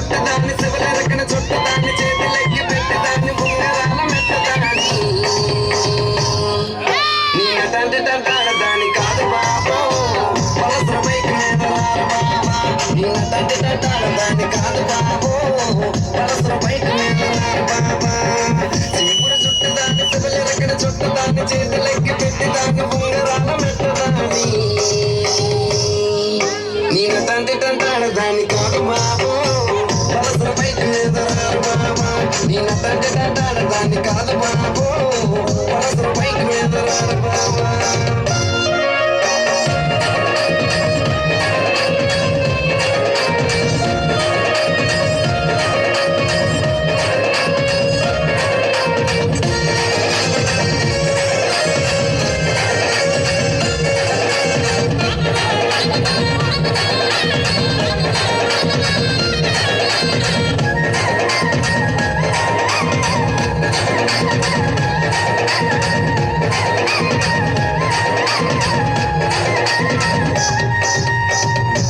చుట్టదాన్ని శివలెరకన చుట్టదాన్ని చేతులెక్కి పెట్టేదాన్ని ఉంగరాల మెట్టదాన్ని నీ నటంటే తంటాడదాన్ని కాదు బాబో పలసర బైక్ మీద బాబా నీ నటంటే తంటాడదాన్ని కాదు బాబో పలసర బైక్ మీద బాబా చీపురు చుట్టదాన్ని శివలెరకన చుట్టదాన్ని చేతులెక్కి పెట్టేదాన్ని ఉంగరాల మెట్టదాన్ని నేను తండ్రి తంటాడదాన్ని కాదు బాబు పలసర బైక్ మీద బాబా నేను తండ్రి తంటాడదాన్ని కాదు బాబు పలసర బైక్ మీద బాబా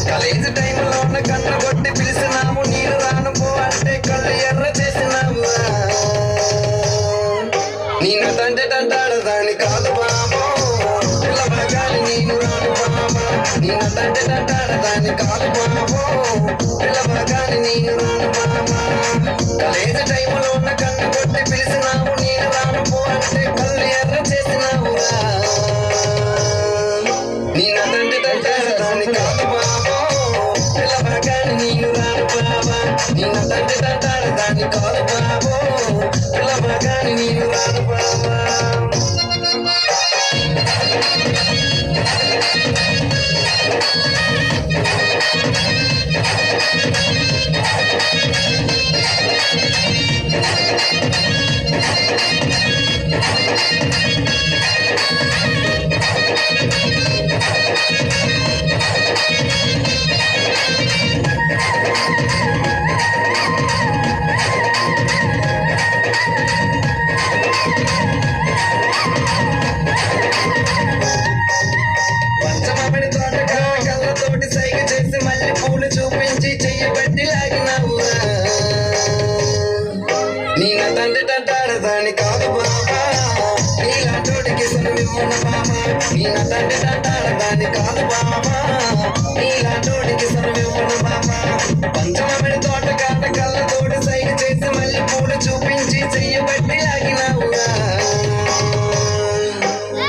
కాలేజీ టైంలో ఉన్న కన్న కొట్టి పిలిచినాము నీరు రాను పో అంటే కళ్ళు ఎర్ర చేసినావు నేను తండ్రి తంటాడదాన్ని కాదు బాబో పిల్లబగాలి నేను రాను బాబా నేను తండ్రి తంటాడదాన్ని కాదు బాబో పిల్లబగాలి నేను రాను బాబా కాలేజీ టైంలో ఉన్న కన్న కొట్టి పిలిచినాము నీరు రాను పో అంటే కళ్ళు ఎర్ర చేసినావు నేను తండ్రి తంటాడదాన్ని కాదు బాబో పిల్లబగాలి నేను రాను బాబా నేను తండ్రి తంటాడదాన్ని కాదు బాబో పిల్లబగాలి నేను రాను బాబా పంచమామిడి తోట కళ్ళతోటి సైగ చేసి మళ్ళీ పూలు చూపించి చెయ్యబట్టి లాగినావు నేను తండ్రి తంటాడదాన్ని కాదు బాబా నీలాంటోటికి సనమివ్వను బాబా నేను తండ్రి తంటాడదాన్ని కాదు బాబా నీలాంటోటికి సనమివ్వను బాబా పంచమామిడి తోట కళ్ళతోటి సైగ చేసి మళ్ళీ పూలు చూపించి చెయ్యబట్టి లాగినావు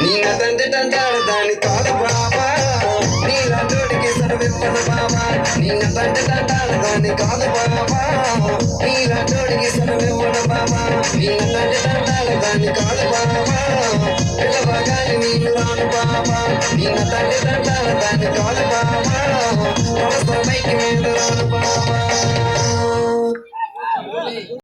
నేను తండ్రి తంటాడదాన్ని కాదు బాబా నీలాంటోటికి సనమివ్వను బాబా నేను తండ్రి తంటాడదాన్ని కాదు బాబా నీలాంటోటికి సనమివ్వను బాబా నేను తండ్రి తంటాడదాన్ని కాదు బాబా పిల్లబగాలి నేను రాను బాబా నేను తండ్రి తంటాడదాన్ని కాదు బాబా